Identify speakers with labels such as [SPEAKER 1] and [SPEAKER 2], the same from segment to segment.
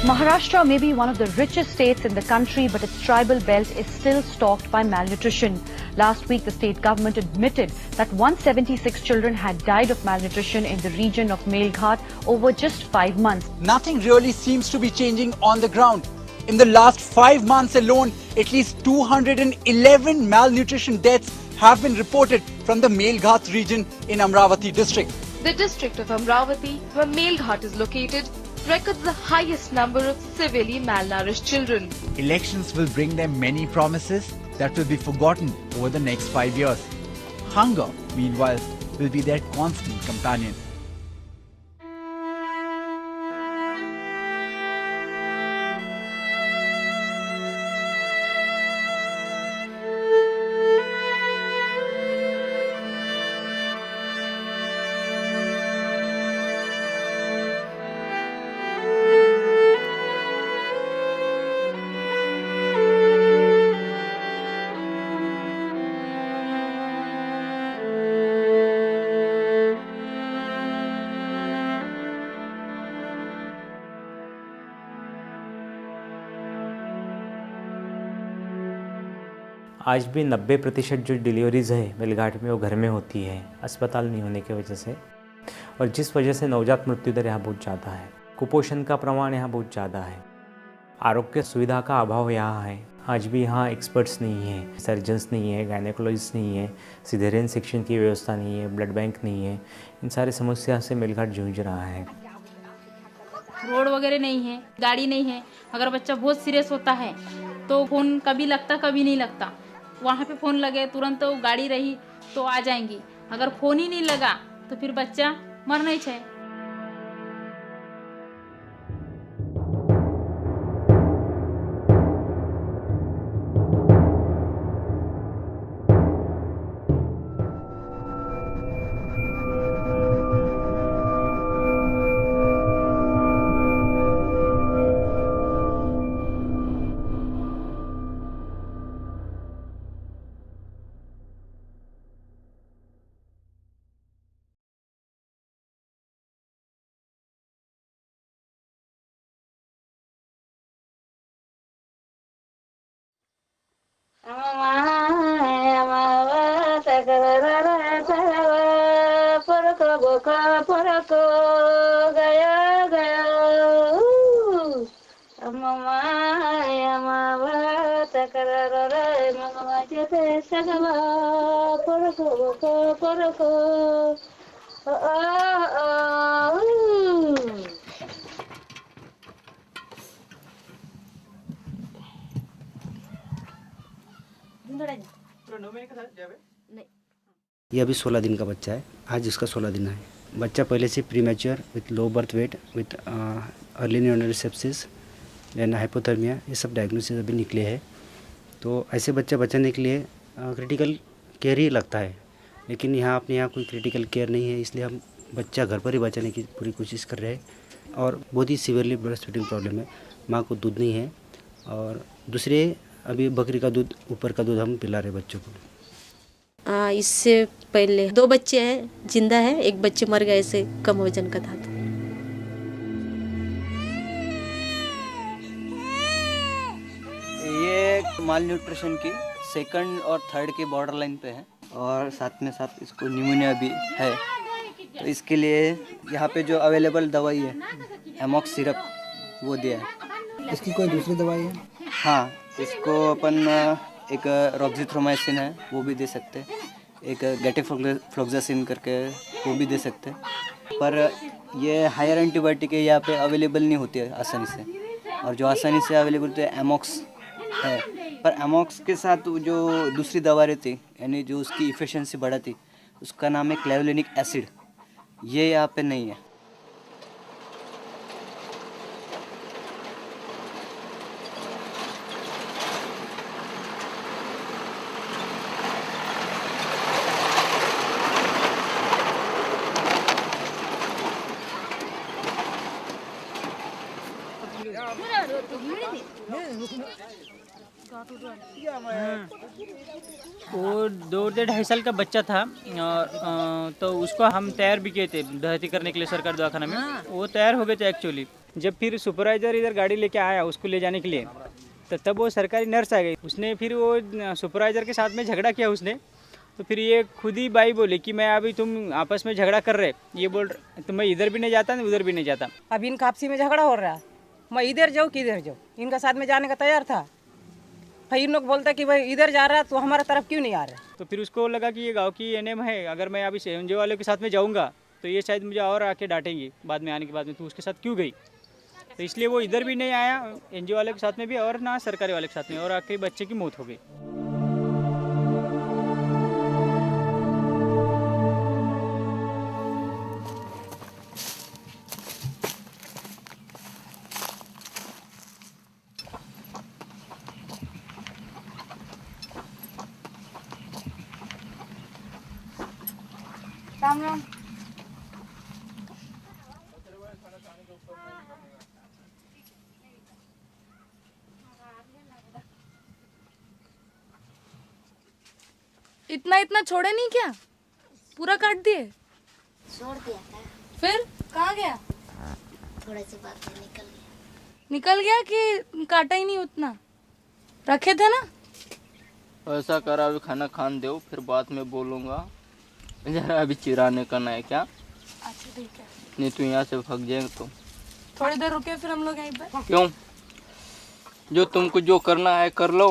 [SPEAKER 1] Maharashtra may be one of the richest states in the country, but its tribal belt is still stalked by malnutrition. Last week, the state government admitted that 176 children had died of malnutrition in the region of Melghat over just 5 months.
[SPEAKER 2] Nothing really seems to be changing on the ground. In the last 5 months alone, at least 211 malnutrition deaths have been reported from the Melghat region in Amravati district.
[SPEAKER 3] The district of Amravati, where Melghat is located, records the highest number of severely malnourished children.
[SPEAKER 2] Elections will bring them many promises that will be forgotten over the next 5 years. Hunger, meanwhile, will be their constant companion.
[SPEAKER 4] आज भी 90% जो deliveries है मेलघाट में वो घर में होती है, अस्पताल नहीं होने की वजह से, और जिस वजह से नवजात मृत्यु दर यहाँ बहुत ज़्यादा है। कुपोषण का प्रमाण यहाँ बहुत ज़्यादा है। आरोग्य सुविधा का अभाव यहाँ है। आज भी यहाँ एक्सपर्ट्स नहीं है, सर्जन्स नहीं है, गायनेकोलॉजिस्ट नहीं है, सिजेरियन सेक्शन की व्यवस्था नहीं है, ब्लड बैंक नहीं है। इन सारी समस्या से मेलघाट जूझ रहा है।
[SPEAKER 5] रोड वगैरह नहीं है, गाड़ी नहीं है। अगर बच्चा बहुत सीरियस होता है तो फ़ोन कभी लगता कभी नहीं लगता। वहाँ पे फ़ोन लगे तुरंत तो गाड़ी रही तो आ जाएंगी। अगर फ़ोन ही नहीं लगा तो फिर बच्चा मरना ही है।
[SPEAKER 6] ये अभी 16 दिन का बच्चा है। आज इसका 16 दिन है। बच्चा पहले से premature with low birth weight with early neonatal sepsis and hypothermia, ये सब डायग्नोसिस अभी निकले हैं। तो ऐसे बच्चा बचाने के लिए क्रिटिकल केयर ही लगता है, लेकिन यहाँ अपने यहाँ कोई क्रिटिकल केयर नहीं है, इसलिए हम बच्चा घर पर ही बचाने की पूरी कोशिश कर रहे हैं। और बहुत ही सीवियरली ब्रेस्ट फीडिंग प्रॉब्लम है, माँ को दूध नहीं है। और दूसरे अभी बकरी का दूध, ऊपर का दूध हम पिला रहे बच्चों को।
[SPEAKER 7] इससे पहले 2 बच्चे हैं, जिंदा है, एक बच्चे मर गए, से कम वजन का था।
[SPEAKER 8] ये माल न्यूट्रिशन की 2nd और 3rd की बॉर्डर लाइन पे है, और साथ में साथ इसको निमोनिया भी है। तो इसके लिए यहाँ पे जो अवेलेबल दवाई है एमॉक्स सिरप वो दिया है।
[SPEAKER 6] इसकी कोई दूसरी दवाई है?
[SPEAKER 8] हाँ, इसको अपन एक रॉक्जिथ्रोमाइसिन है वो भी दे सकते हैं, एक गेटिफ्लोक्सासिन करके वो भी दे सकते हैं। पर ये हायर एंटीबायोटिक है, यहाँ पे अवेलेबल नहीं होती है आसानी से, और जो आसानी से अवेलेबल होती है एमॉक्स है। पर एमॉक्स के साथ जो दूसरी दवा रहती यानी जो उसकी इफिशिएंसी बढ़ाती, उसका नाम है क्लेवुलिनिक एसिड, ये यहाँ पे नहीं है।
[SPEAKER 9] वो 2-2.5 साल का बच्चा था, और तो उसको हम तैयार भी किए थे भर्ती करने के लिए सरकारी दवाखाना में। वो तैयार हो गए थे एक्चुअली, जब फिर सुपरवाइज़र इधर गाड़ी लेके आया उसको ले जाने के लिए, तो तब वो सरकारी नर्स आ गई। उसने फिर वो सुपरवाइज़र के साथ में झगड़ा किया उसने, तो फिर ये खुद ही बाई बोले कि मैं अभी तुम आपस में झगड़ा कर रहे, ये बोल रहे तो मैं इधर भी नहीं जाता उधर भी नहीं जाता।
[SPEAKER 10] अब इनका आपसी में झगड़ा हो रहा है, मैं इधर जाऊँ कि इधर जाऊँ, इनका साथ में जाने का तैयार था। फिर इन लोग बोलता कि भाई इधर जा रहा तो हमारा तरफ क्यों नहीं आ रहा।
[SPEAKER 9] तो फिर उसको लगा कि ये गांव की एनएम है, अगर मैं अभी एनजीओ वालों के साथ में जाऊंगा तो ये शायद मुझे और आके डांटेंगी बाद में आने के बाद में, तो उसके साथ क्यों गई। तो इसलिए वो इधर भी नहीं आया एनजीओ वाले के साथ में भी और ना सरकारी वाले के साथ में, और आखिर बच्चे की मौत हो गई।
[SPEAKER 5] राम राम।
[SPEAKER 3] इतना इतना छोड़े नहीं क्या, पूरा काट दिए?
[SPEAKER 11] छोड़ दिया था,
[SPEAKER 3] फिर कहाँ गया?
[SPEAKER 11] थोड़े से बाद में निकल गया।
[SPEAKER 3] निकल गया कि काटा ही नहीं उतना? रखे थे ना।
[SPEAKER 12] ऐसा करा, अभी खाना खान दो फिर बाद में बोलूँगा, जरा अभी चिराने का ना है क्या?
[SPEAKER 3] अच्छा ठीक है।
[SPEAKER 12] नहीं तो यहाँ से भाग जाएंगे तो।
[SPEAKER 3] थोड़ी देर रुके फिर हम लोग यहीं पे।
[SPEAKER 12] क्यों? जो तुमको जो करना है कर लो,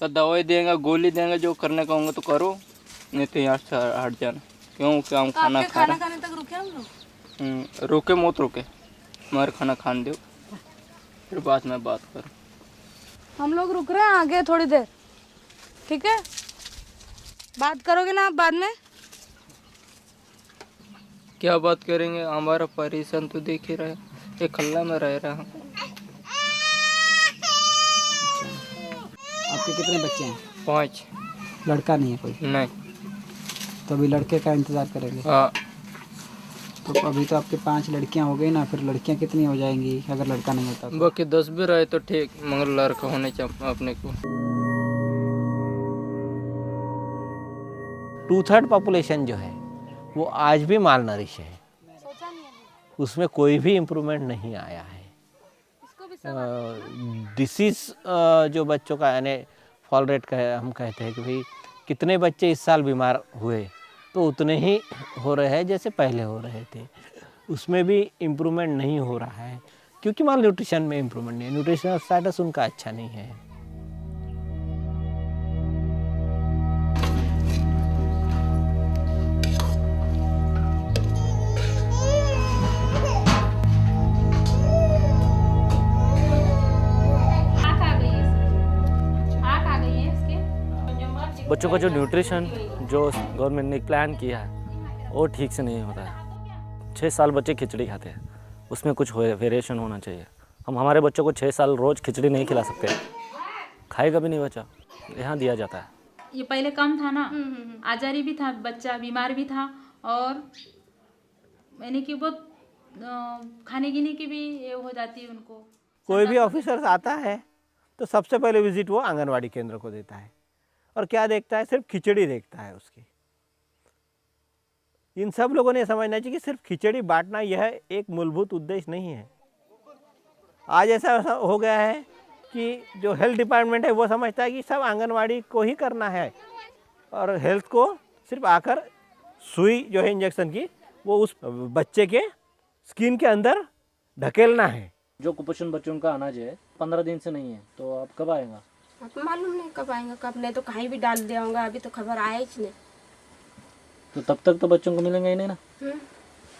[SPEAKER 12] तो दवाई देंगे गोली देंगे, जो करने का होगा तो करो, नहीं तो यहाँ से हट जाना। क्यों क्या हम खाना खा रहे?
[SPEAKER 3] खाना खाने तक रुके हम लोग?
[SPEAKER 12] रुके मत रुके, हमारे खाना खान दो फिर बाद में बात करो।
[SPEAKER 3] हम लोग रुक रहे हैं आगे थोड़ी देर, ठीक है? बात करोगे ना आप बाद में?
[SPEAKER 12] क्या बात करेंगे, हमारा परेशान तो देख ही रहे, एक खल्ला में रह रहा हूँ।
[SPEAKER 2] आपके कितने बच्चे हैं?
[SPEAKER 12] 5।
[SPEAKER 2] लड़का नहीं है कोई?
[SPEAKER 12] नहीं।
[SPEAKER 2] तो अभी लड़के का इंतजार करेंगे?
[SPEAKER 12] हाँ।
[SPEAKER 2] तो अभी तो आपके 5 लड़कियां हो गई ना, फिर लड़कियां कितनी हो जाएंगी अगर लड़का नहीं होता तो?
[SPEAKER 12] बाकी 10 भी रहे तो ठीक, मगर लड़का होने चाहिए अपने को।
[SPEAKER 13] 2/3 पॉपुलेशन जो है वो आज भी माल नरिश है, उसमें कोई भी इम्प्रूवमेंट नहीं आया है। डिसीज जो बच्चों का यानी फॉल रेट का हम कहते हैं कि भाई कितने बच्चे इस साल बीमार हुए, तो उतने ही हो रहे हैं जैसे पहले हो रहे थे, उसमें भी इम्प्रूवमेंट नहीं हो रहा है क्योंकि माल न्यूट्रिशन में इम्प्रूवमेंट नहीं है, न्यूट्रिशनल स्टेटस उनका अच्छा नहीं है।
[SPEAKER 14] बच्चों का जो न्यूट्रिशन जो गवर्नमेंट ने प्लान किया है वो ठीक से नहीं होता है। 6 साल बच्चे खिचड़ी खाते हैं, उसमें कुछ वेरिएशन होना चाहिए। हम हमारे बच्चों को 6 साल रोज़ खिचड़ी नहीं खिला सकते, खाएगा भी नहीं बच्चा, यहाँ दिया जाता है।
[SPEAKER 5] ये पहले कम था ना, आजारी भी था बच्चा, बीमार भी था, और यानी कि बहुत खाने पीने की भी ये हो जाती है उनको।
[SPEAKER 13] कोई भी ऑफिसर आता है तो सबसे पहले विजिट वो आंगनवाड़ी केंद्र को देता है, और क्या देखता है? सिर्फ खिचड़ी देखता है उसकी। इन सब लोगों ने समझना चाहिए कि सिर्फ खिचड़ी बांटना यह एक मूलभूत उद्देश्य नहीं है। आज ऐसा हो गया है कि जो हेल्थ डिपार्टमेंट है वो समझता है कि सब आंगनवाड़ी को ही करना है, और हेल्थ को सिर्फ आकर सुई जो है इंजेक्शन की वो उस बच्चे के स्किन के अंदर ढकेलना है।
[SPEAKER 14] जो कुपोषण बच्चों का अनाज है 15 दिन से नहीं है, तो आप कब आएगा?
[SPEAKER 7] आपको मालूम नहीं कब आएंगे, कब नहीं तो कहीं भी डाल दिया होगा, अभी तो खबर आया ही नहीं।
[SPEAKER 14] तो तब तक तो बच्चों को मिलेंगे ही नहीं ना।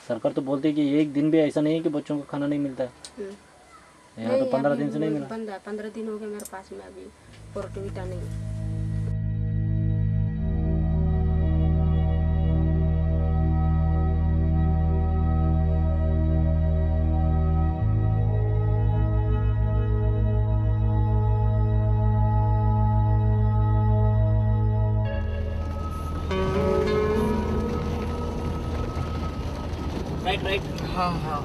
[SPEAKER 14] सरकार तो बोलती है कि एक दिन भी ऐसा नहीं है कि बच्चों को खाना नहीं मिलता है। यहाँ तो 15 दिन से नहीं मिला।
[SPEAKER 7] 15 दिन हो गए मेरे पास में, अभी पोर्टविटा नहीं।
[SPEAKER 14] राइट।
[SPEAKER 2] हाँ।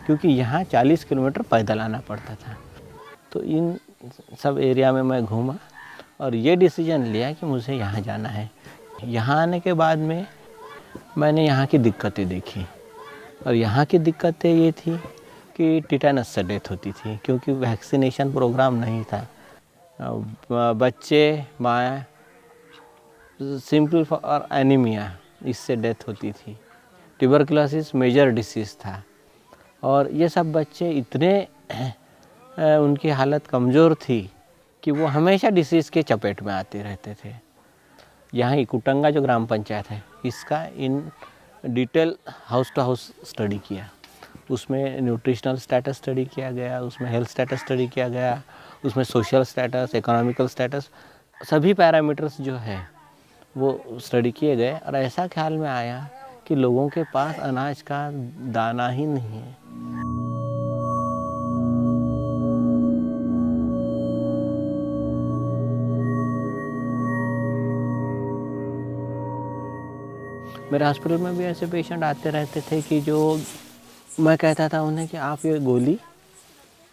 [SPEAKER 13] क्योंकि यहाँ 40 किलोमीटर पैदल आना पड़ता था, तो इन सब एरिया में मैं घूमा और ये डिसीजन लिया कि मुझे यहाँ जाना है। यहाँ आने के बाद में मैंने यहाँ की दिक्कतें देखी, और यहाँ की दिक्कतें ये थी कि टिटेनस से डेथ होती थी क्योंकि वैक्सीनेशन प्रोग्राम नहीं था। बच्चे माँ सिंपल और एनीमिया इससे डेथ होती थी। ट्यूबरकुलोसिस मेजर डिसीज़ था, और ये सब बच्चे इतने उनकी हालत कमज़ोर थी कि वो हमेशा डिसीज़ के चपेट में आते रहते थे। यहाँ इकुटंगा जो ग्राम पंचायत है, इसका in detail house to house study किया। उसमें न्यूट्रिशनल स्टेटस स्टडी किया गया, उसमें हेल्थ स्टेटस स्टडी किया गया, उसमें सोशल स्टेटस, इकोनॉमिकल स्टेटस, सभी पैरामीटर्स जो है वो स्टडी किए गए। और ऐसा ख्याल में आया कि लोगों के पास अनाज का दाना ही नहीं है। मेरे हॉस्पिटल में भी ऐसे पेशेंट आते रहते थे कि जो मैं कहता था उन्हें कि आप ये गोली,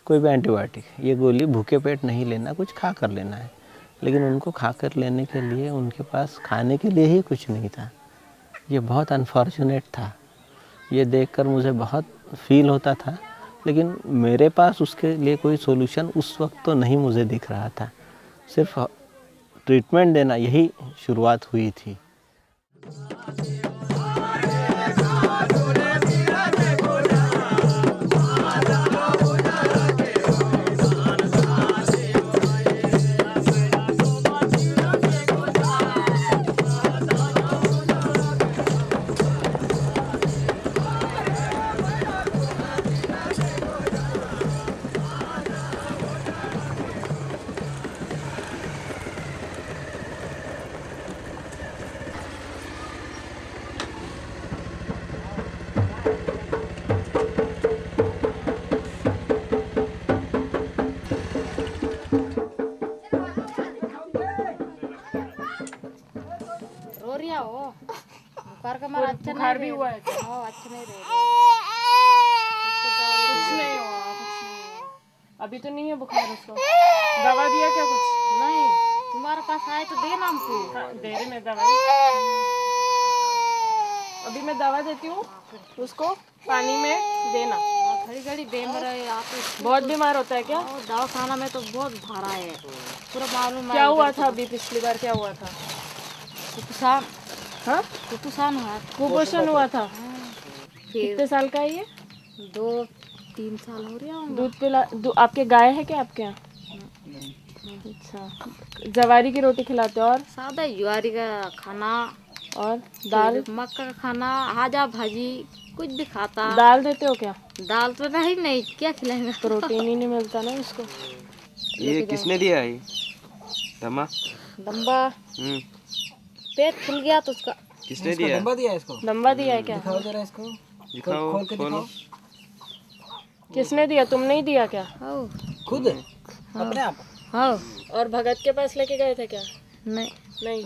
[SPEAKER 13] कोई भी एंटीबायोटिक, ये गोली भूखे पेट नहीं लेना, कुछ खा कर लेना है। लेकिन उनको खा कर लेने के लिए उनके पास खाने के लिए ही कुछ नहीं था। ये बहुत अनफॉर्चुनेट था। ये देखकर मुझे बहुत फील होता था, लेकिन मेरे पास उसके लिए कोई सोल्यूशन उस वक्त तो नहीं मुझे दिख रहा था। सिर्फ ट्रीटमेंट देना, यही शुरुआत हुई थी।
[SPEAKER 15] बुखार भी हुआ है क्या?
[SPEAKER 16] अच्छा नहीं रह
[SPEAKER 15] कुछ नहीं हुआ, कुछ नहीं हुआ। अभी तो नहीं है बुखार उसको। दवा दिया क्या कुछ?
[SPEAKER 16] नहीं, तुम्हारे पास आए तो देना हमको।
[SPEAKER 15] दे रहे मैं दवा। अभी मैं दवा देती हूँ, उसको पानी में देना।
[SPEAKER 16] घड़ी घड़ी दे मेरा आप।
[SPEAKER 15] बहुत बीमार होता है क्या?
[SPEAKER 16] दवा खाना में तो बहुत भरा है, पूरा मालूम।
[SPEAKER 15] क्या हुआ था अभी पिछली बार? क्या हुआ था?
[SPEAKER 16] कुपोषण।
[SPEAKER 15] हाँ,
[SPEAKER 16] कुपोषण हुआ।
[SPEAKER 15] कुपोषण हुआ था। कितने साल का है ये?
[SPEAKER 16] 2-3 साल हो रहा है।
[SPEAKER 15] दूध पिला? आपके गाय है क्या आपके यहाँ? अच्छा, जवारी की रोटी खिलाते हो? और
[SPEAKER 16] सादा ज्वारी का खाना
[SPEAKER 15] और दाल,
[SPEAKER 16] मक्का का खाना, हाजा भाजी, कुछ भी खाता।
[SPEAKER 15] दाल देते हो क्या?
[SPEAKER 16] दाल तो नहीं, क्या खिलाएंगे?
[SPEAKER 15] प्रोटीन ही नहीं मिलता ना इसको।
[SPEAKER 8] ये किसने दिया है?
[SPEAKER 16] दम्बा पेट फूल गया तो उसका।
[SPEAKER 8] किसने दिया?
[SPEAKER 2] दम्बा दिया इसको।
[SPEAKER 15] दम्बा दिया है क्या?
[SPEAKER 2] दिखाओ जरा इसको,
[SPEAKER 8] दिखाओ,
[SPEAKER 2] खोल के दिखाओ।
[SPEAKER 15] किसने दिया? तुम नहीं दिया क्या?
[SPEAKER 2] खुद अपने आप?
[SPEAKER 16] हाँ।
[SPEAKER 15] और भगत के पास लेके गए थे क्या?
[SPEAKER 16] नहीं
[SPEAKER 15] नहीं।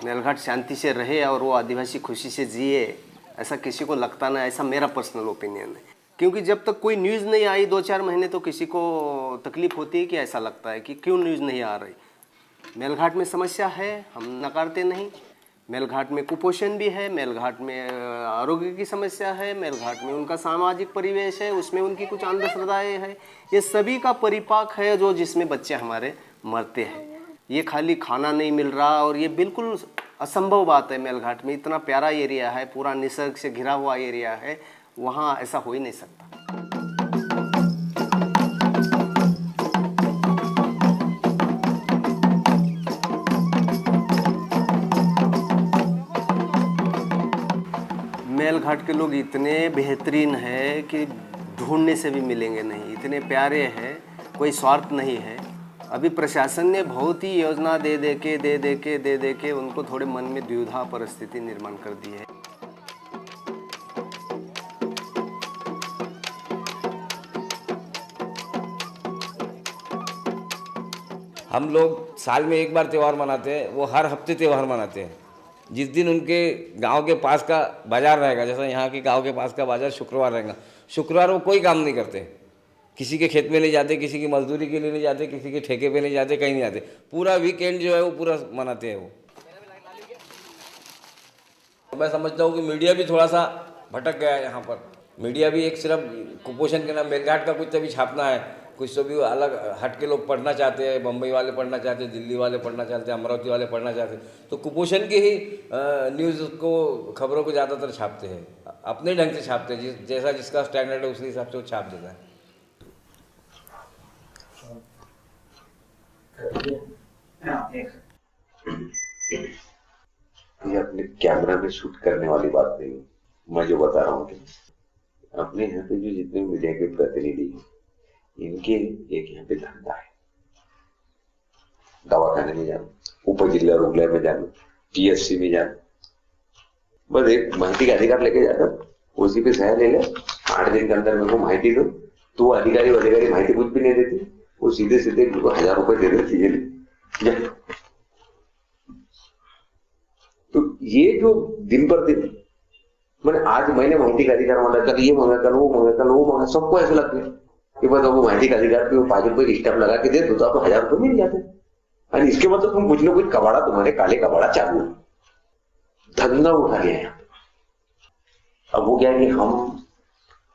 [SPEAKER 17] मेलघाट शांति से रहे और वो आदिवासी खुशी से जिए, ऐसा किसी को लगता ना। ऐसा मेरा पर्सनल ओपिनियन है, क्योंकि जब तक कोई न्यूज़ नहीं आई 2-4 महीने तो किसी को तकलीफ होती है कि ऐसा लगता है कि क्यों न्यूज़ नहीं आ रही। मेलघाट में समस्या है, हम नकारते नहीं। मेलघाट में कुपोषण भी है, मेलघाट में आरोग्य की समस्या है, मेलघाट में उनका सामाजिक परिवेश है, उसमें उनकी कुछ अंधश्रद्धाएँ हैं। ये सभी का परिपाक है जो जिसमें बच्चे हमारे मरते हैं। ये खाली खाना नहीं मिल रहा और ये बिल्कुल असंभव बात है। मेलघाट में इतना प्यारा एरिया है, पूरा निसर्ग से घिरा हुआ एरिया है, वहाँ ऐसा हो ही नहीं सकता। मेलघाट के लोग इतने बेहतरीन हैं कि ढूंढने से भी मिलेंगे नहीं, इतने प्यारे हैं, कोई स्वार्थ नहीं है। अभी प्रशासन ने बहुत ही योजना दे दे के उनको थोड़े मन में द्विधा परिस्थिति निर्माण कर दी है।
[SPEAKER 18] हम लोग साल में एक बार त्यौहार मनाते हैं, वो हर हफ्ते त्यौहार मनाते हैं। जिस दिन उनके गांव के पास का बाजार रहेगा, जैसा यहाँ के गांव के पास का बाजार शुक्रवार रहेगा, शुक्रवार वो कोई काम नहीं करते, किसी के खेत में नहीं जाते, किसी की मजदूरी के लिए नहीं जाते, किसी के ठेके पे नहीं जाते, कहीं नहीं जाते। पूरा वीकेंड जो है वो पूरा मनाते हैं वो। मैं समझता हूँ कि मीडिया भी थोड़ा सा भटक गया है यहाँ पर। मीडिया भी एक सिर्फ कुपोषण के नाम मेलघाट का कुछ तो भी छापना है, कुछ तो भी अलग हट के लोग पढ़ना चाहते हैं, बम्बई वाले पढ़ना चाहते हैं, दिल्ली वाले पढ़ना चाहते हैं, अमरावती वाले पढ़ना चाहते हैं, तो कुपोषण की ही न्यूज़ को, खबरों को ज़्यादातर छापते हैं, अपने ढंग से छापते हैं, जैसा जिसका स्टैंडर्ड है उसी हिसाब से वो छाप देता है।
[SPEAKER 19] ये अपने कैमरा में शूट करने वाली बात नहीं, मैं जो बता रहा हूँ कि अपने यहाँ पे जो जितने मीडिया के प्रतिनिधि हैं, इनके एक यहाँ पे धंधा है, दवाखाने में जाना, उप जिला रुग्णालय में जाना, PSC में जाना, बस एक माहिती का अधिकार लेके जाता, उसी पे सही ले ले, 8 दिन के अंदर मेरे को माहिती दो, तो अधिकारी माहिती कुछ भी नहीं देती, वो सीधे सीधे 1000 रुपए दे देती है। तो ये जो दिन पर दिन, मैंने आज मैंने माहिती का अधिकार मांगा, कल ये मांगा, कल वो मांगा, कल वो मांगा, सबको ऐसा लगता है कि बस वो माहिती का अधिकार पे 5 रुपए स्टैम्प लगा के दे दो तो आपको 1000 रुपए मिल जाते हैं। और इसके मतलब तुम कुछ ना कुछ कबाड़ा, तुम्हारे काले कबाड़ा चालू है, धंधा उठा लिया है। अब वो क्या है कि हम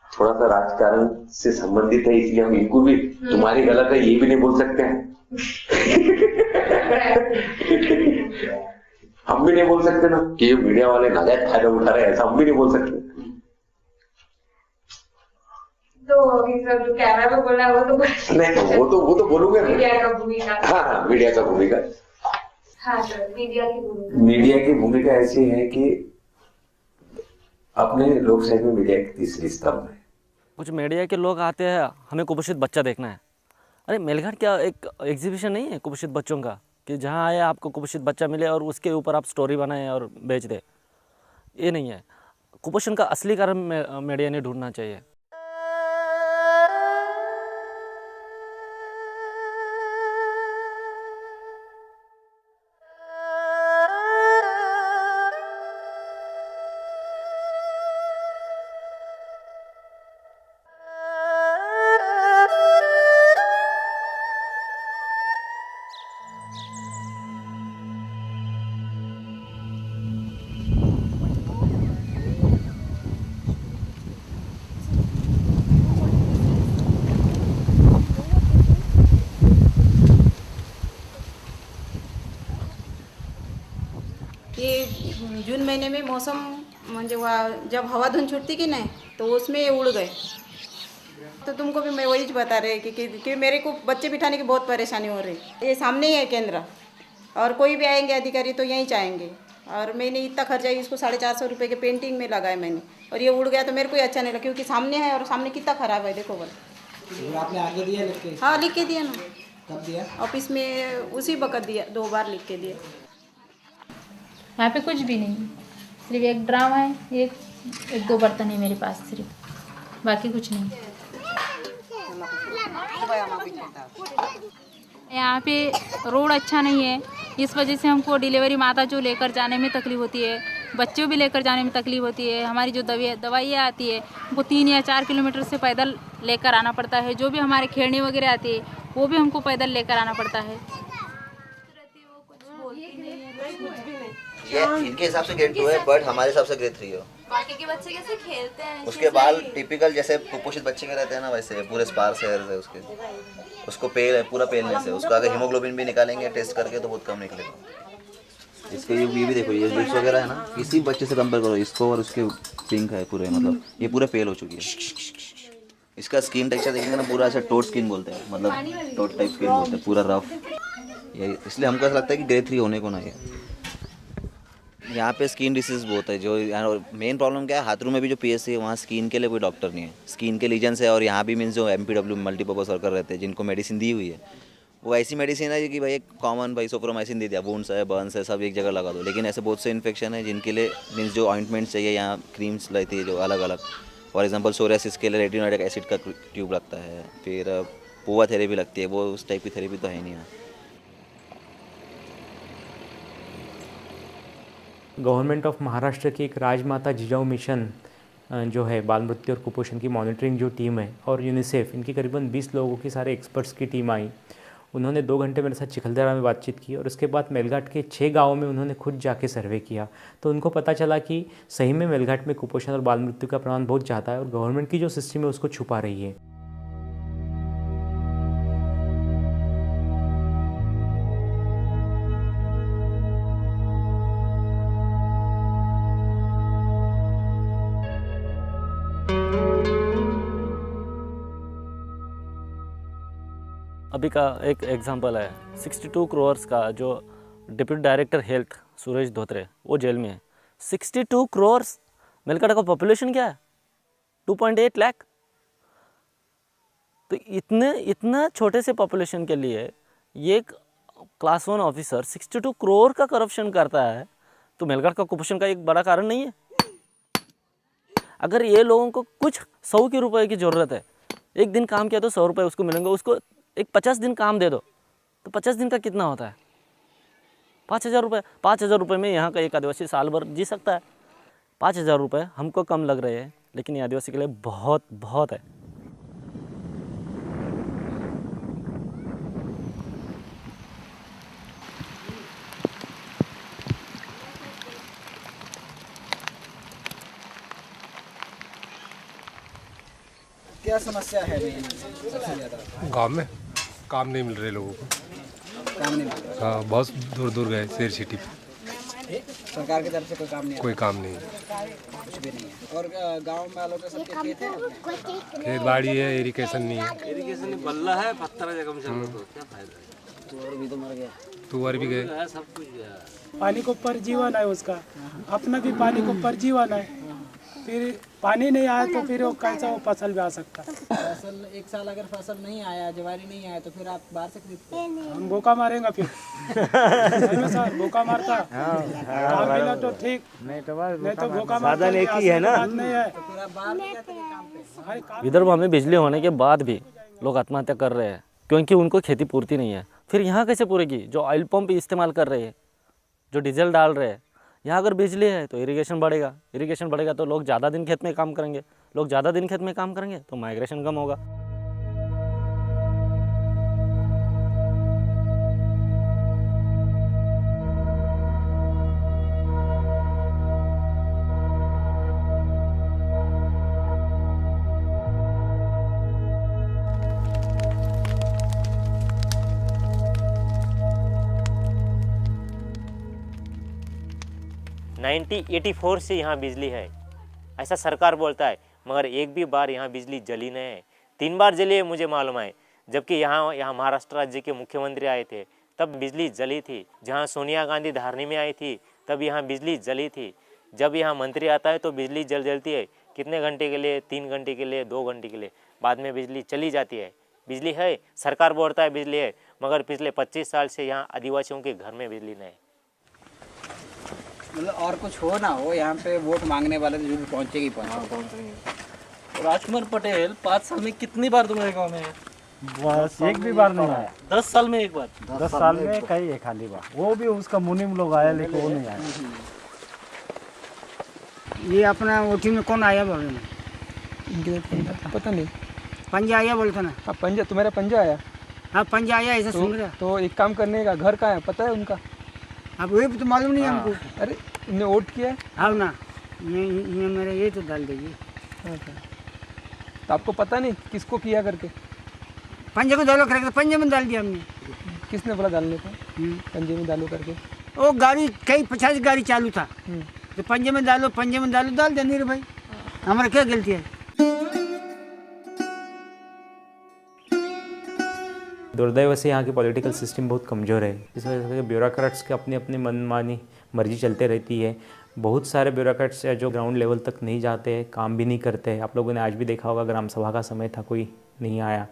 [SPEAKER 19] थोड़ा सा राजकारण से संबंधित है, इसलिए हम इनको भी तुम्हारी गलत है ये भी नहीं बोल सकते हैं। हम भी नहीं बोल सकते ना कि ये मीडिया वाले नाजायज फायदा उठा रहे हैं, ऐसा हम भी नहीं बोल सकते।
[SPEAKER 20] तो जो कैमरा पे बोल रहा है वो तो
[SPEAKER 19] नहीं, वो तो बोलूंगा
[SPEAKER 20] मीडिया का भूमिका।
[SPEAKER 19] हाँ, मीडिया का भूमिका।
[SPEAKER 20] हाँ सर,
[SPEAKER 19] मीडिया की भूमिका ऐसी है कि अपने लोकशाही में मीडिया एक तीसरी स्तंभ है।
[SPEAKER 14] कुछ मीडिया के लोग आते हैं, हमें कुपोषित बच्चा देखना है। अरे मेलघाट क्या एक एग्जीबिशन नहीं है कुपोषित बच्चों का, कि जहाँ आए आपको कुपोषित बच्चा मिले और उसके ऊपर आप स्टोरी बनाएं और बेच दें? ये नहीं है। कुपोषण का असली कारण मीडिया ने ढूंढना चाहिए।
[SPEAKER 21] जून महीने में मौसम म्हणजे जब हवा धुंध छूटती कि नहीं तो उसमें ये उड़ गए। तो तुमको भी मैं वही बता रहे कि मेरे को बच्चे बिठाने की बहुत परेशानी हो रही। ये सामने ही है केंद्र, और कोई भी आएंगे अधिकारी तो यहीं चाहेंगे। और मैंने इतना खर्चा इसको 450 रुपये के पेंटिंग में लगाया मैंने, और ये उड़ गया तो मेरे को अच्छा नहीं लगा, क्योंकि सामने है और सामने कितना खराब है। देखो बोल
[SPEAKER 22] आपने आगे दिया लिख के?
[SPEAKER 21] हाँ लिख के दिया ना।
[SPEAKER 22] कब दिया?
[SPEAKER 21] ऑफिस में उसी वक्त दिया, 2 बार लिख के दिया।
[SPEAKER 5] यहाँ पे कुछ भी नहीं, सिर्फ एक ड्राम है, एक 2 बर्तन है मेरे पास सिर्फ, बाकी कुछ नहीं। यहाँ पे रोड अच्छा नहीं है, इस वजह से हमको डिलीवरी माता जो लेकर जाने में तकलीफ होती है, बच्चों भी लेकर जाने में तकलीफ होती है। हमारी जो दवाइयाँ आती है वो 3 या 4 किलोमीटर से पैदल लेकर आना पड़ता है। जो भी हमारे खेड़ने वगैरह आती है वो भी हमको पैदल लेकर आना पड़ता है।
[SPEAKER 23] ये इनके हिसाब से ग्रेड 2 है, बट हमारे हिसाब से ग्रेड 3 हो।
[SPEAKER 24] बाकी के बच्चे कैसे खेलते हैं?
[SPEAKER 23] उसके बाल टिपिकल जैसे कुपोषित बच्चे के रहते हैं ना, वैसे पूरे स्पार्स हेयर्स है उसके। उसको पूरा पेलने से उसका अगर हीमोग्लोबिन भी निकालेंगे टेस्ट करके तो बहुत कम निकलेगा। इसको ये भी देखो, ये लिप्स वगैरह है ना, किसी बच्चे से कंपेयर करो इसको और उसके पिंक है पूरे, मतलब ये पूरे पेल हो चुकी है। इसका स्किन टेक्सचर देखेंगे ना, पूरा ऐसा टोट स्किन बोलते हैं, मतलब टोट टाइप स्किन बोलते हैं, पूरा रफ। ये इसलिए हमको ऐसा लगता है कि ग्रेड 3 होने को ना है। यहाँ पे स्किन डिसीज बहुत है, जो मेन प्रॉब्लम क्या है, हाथरू में भी जो पीएससी है वहाँ स्किन के लिए कोई डॉक्टर नहीं है, स्किन के लीजन्स है। और यहाँ भी मीन्स जो MPW मल्टीपर्पज वर्कर रहते हैं जिनको मेडिसिन दी हुई है, वो ऐसी मेडिसिन है कि भाई एक कॉमन भाई सोप्रोमाइसिन दे दिया, वुंड्स है, बर्न्स है, सब एक जगह लगा दो। लेकिन ऐसे बहुत से इन्फेक्शन है जिनके लिए मीन्स जो ऑइंटमेंट्स चाहिए, यहाँ क्रीम्स लगती है जो अलग अलग। फॉर एग्जांपल सोरियासिस के लिए रेटिनोइक एसिड का ट्यूब लगता है, फिर पोवा थेरेपी लगती है, वो उस टाइप की थेरेपी तो है नहीं यहाँ।
[SPEAKER 1] गवर्नमेंट ऑफ महाराष्ट्र की एक राजमाता जिजाऊ मिशन जो है बाल मृत्यु और कुपोषण की मॉनिटरिंग जो टीम है, और यूनिसेफ, इनकी करीबन 20 लोगों की सारे एक्सपर्ट्स की टीम आई। उन्होंने 2 घंटे मेरे साथ चिखलदरा में बातचीत की और उसके बाद मेलघाट के 6 गाँवों में उन्होंने खुद जाके सर्वे किया। तो उनको पता चला कि सही में मेलघाट में कुपोषण और बाल मृत्यु का प्रमाण बहुत ज़्यादा है और गवर्नमेंट की जो सिस्टम है उसको छुपा रही है।
[SPEAKER 14] अभी का एक एग्जांपल है, 62 करोड़ का जो deputy director health Suresh Dhotre वो जेल में है। 62 करोड़, मेलघाट का पॉपुलेशन क्या है 2.8 लाख। तो इतना छोटे से पॉपुलेशन के लिए ये क्लास 1 ऑफिसर 62 करोड़ का करप्शन करता है, तो मेलघाट का कुपोषण का एक बड़ा कारण नहीं है? अगर ये लोगों को कुछ 100 के रुपए की ज़रूरत है, एक दिन काम किया तो 100 रुपये उसको मिलेंगे, उसको एक 50 दिन काम दे दो तो 50 दिन का कितना होता है? 5,000 रुपये। 5,000 रुपये में यहाँ का एक आदिवासी साल भर जी सकता है। 5,000 रुपये हमको कम लग रहे हैं, लेकिन ये आदिवासी के लिए बहुत बहुत है।
[SPEAKER 2] क्या समस्या है सबसे ज़्यादा?
[SPEAKER 4] गांव में काम नहीं मिल रहे लोगों को।
[SPEAKER 2] काम नहीं मिल रहा?
[SPEAKER 4] हाँ, बहुत दूर दूर गए शहर सिटी पे।
[SPEAKER 2] सरकार की तरफ से कोई काम नहीं?
[SPEAKER 4] कोई काम नहीं,
[SPEAKER 2] कुछ भी नहीं है। और गांव में वालों के सबके खेत हैं?
[SPEAKER 4] खेत बाड़ी है, इरिगेशन नहीं है।
[SPEAKER 18] इरिगेशन बल्ला है, पत्थर जगह में चल तो क्या फायदा?
[SPEAKER 2] तुअर भी तो मर गया।
[SPEAKER 4] तुअर भी गए।
[SPEAKER 18] सब कुछ गया।
[SPEAKER 6] पानी को ऊपर जीवन है उसका, अपना भी पानी को ऊपर जीवन है। फिर पानी नहीं आया तो फिर वो कैसा वो फसल भी आ सकता?
[SPEAKER 2] फसल एक साल अगर फसल नहीं आया, जवारी नहीं आया, तो फिर आप बाहर से खरीदते हैं?
[SPEAKER 6] हम भूखा मारेंगे फिर। सर भूखा मारता, काम मिला तो ठीक, नहीं तो भूखा मारता।
[SPEAKER 13] साधन एक ही है ना।
[SPEAKER 6] नहीं है
[SPEAKER 2] तो फिर आप बाहर नहीं जाते काम पे?
[SPEAKER 14] विदर्भ में बिजली होने के बाद भी लोग आत्महत्या कर रहे हैं क्योंकि उनको खेती पूर्ति नहीं है। फिर यहाँ कैसे पूरेगी? जो ऑयल पंप इस्तेमाल कर रहे हैं, जो डीजल डाल रहे हैं, यहाँ अगर बिजली है तो इरिगेशन बढ़ेगा, इरिगेशन बढ़ेगा तो लोग ज़्यादा दिन खेत में काम करेंगे, लोग ज़्यादा दिन खेत में काम करेंगे तो माइग्रेशन कम होगा।
[SPEAKER 22] नाइनटीन 84 से यहाँ बिजली है, ऐसा सरकार बोलता है, मगर एक भी बार यहाँ बिजली जली नहीं है। 3 बार जली है मुझे मालूम है, जबकि यहाँ महाराष्ट्र राज्य के मुख्यमंत्री आए थे तब बिजली जली थी। जहाँ सोनिया गांधी धारनी में आई थी तब यहाँ बिजली जली थी। जब यहाँ मंत्री आता है तो बिजली जलती है, कितने घंटे के लिए? 3 घंटे के लिए, 2 घंटे के लिए, बाद में बिजली चली जाती है। बिजली है, सरकार बोलता है बिजली है, मगर पिछले 25 साल से यहाँ आदिवासियों के घर में बिजली नहीं है।
[SPEAKER 2] मतलब और कुछ हो ना हो, यहाँ पे वोट मांगने वाले तो जरूर पहुँचेगी पहुँचेगी।
[SPEAKER 14] राजकुमार पटेल 5 साल में कितनी बार तुम्हारे गाँव में आया?
[SPEAKER 13] बस एक भी बार नहीं आया।
[SPEAKER 14] 10 साल में एक बार?
[SPEAKER 13] 10 साल में कई है खाली बार, वो भी उसका मुनीम लोग आया लेकिन वो नहीं आया।
[SPEAKER 25] ये अपना वोटी में कौन आया बाबू में?
[SPEAKER 26] पता नहीं,
[SPEAKER 25] पंजा आया बोलता ना?
[SPEAKER 26] हाँ पंजा, तुम्हारा पंजा आया?
[SPEAKER 25] हाँ पंजा आया, ऐसा सुन रहा।
[SPEAKER 26] तो एक काम करने का, घर कहाँ है पता है उनका?
[SPEAKER 25] अब ये तो मालूम नहीं हमको।
[SPEAKER 26] अरे इन्हें वोट किया है?
[SPEAKER 25] हाँ ना, ये मेरा ये तो डाल दीजिए।
[SPEAKER 26] तो आपको पता नहीं किसको किया करके?
[SPEAKER 25] पंजे को डालो करके, पंजे में डाल दिया हमने।
[SPEAKER 26] किसने बोला डालने को? पंजे में डालो करके?
[SPEAKER 25] वो गाड़ी कई 50 गाड़ी चालू था, तो पंजे में डालो डाल देनी रे भाई, हमारा क्या गलती है।
[SPEAKER 1] दुर्दैव से यहाँ की पॉलिटिकल सिस्टम बहुत कमज़ोर है, इस वजह से ब्यूरोक्रेट्स के अपनी अपनी मनमानी मर्जी चलते रहती है। बहुत सारे ब्यूरोक्रेट्स जो ग्राउंड लेवल तक नहीं जाते हैं, काम भी नहीं करते हैं। आप लोगों ने आज भी देखा होगा, ग्राम सभा का समय था, कोई नहीं आया।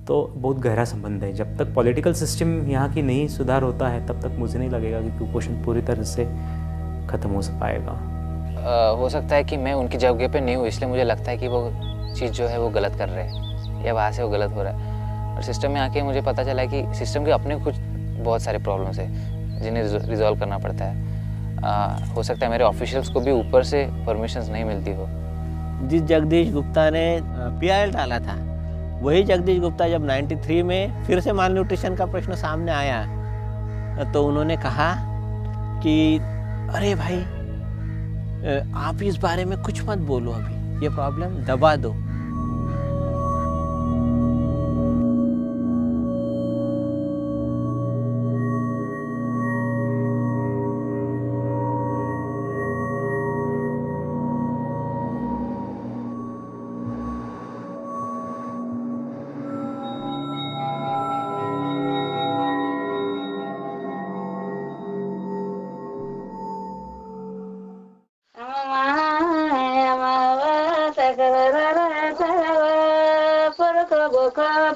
[SPEAKER 1] तो बहुत गहरा संबंध है। जब तक पॉलिटिकल सिस्टम यहाँ की नहीं सुधार होता है, तब तक मुझे नहीं लगेगा कि कुपोषण पूरी तरह से ख़त्म हो पाएगा।
[SPEAKER 3] हो सकता है कि मैं उनकी जगह पे नहीं हूँ, इसलिए मुझे लगता है कि वो चीज़ जो है वो गलत कर रहे हैं या वहाँ से वो गलत हो रहा है। और सिस्टम में आके मुझे पता चला कि सिस्टम के अपने कुछ बहुत सारे प्रॉब्लम्स है जिन्हें रिजॉल्व करना पड़ता है। हो सकता है मेरे ऑफिशियल्स को भी ऊपर से परमिशंस नहीं मिलती हो।
[SPEAKER 13] जिस जगदीश गुप्ता ने PIL डाला था, वही जगदीश गुप्ता जब 93 में फिर से माल न्यूट्रिशन का प्रश्न सामने आया तो उन्होंने कहा कि अरे भाई आप इस बारे में कुछ मत बोलो, अभी ये प्रॉब्लम दबा दो।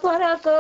[SPEAKER 7] Porco,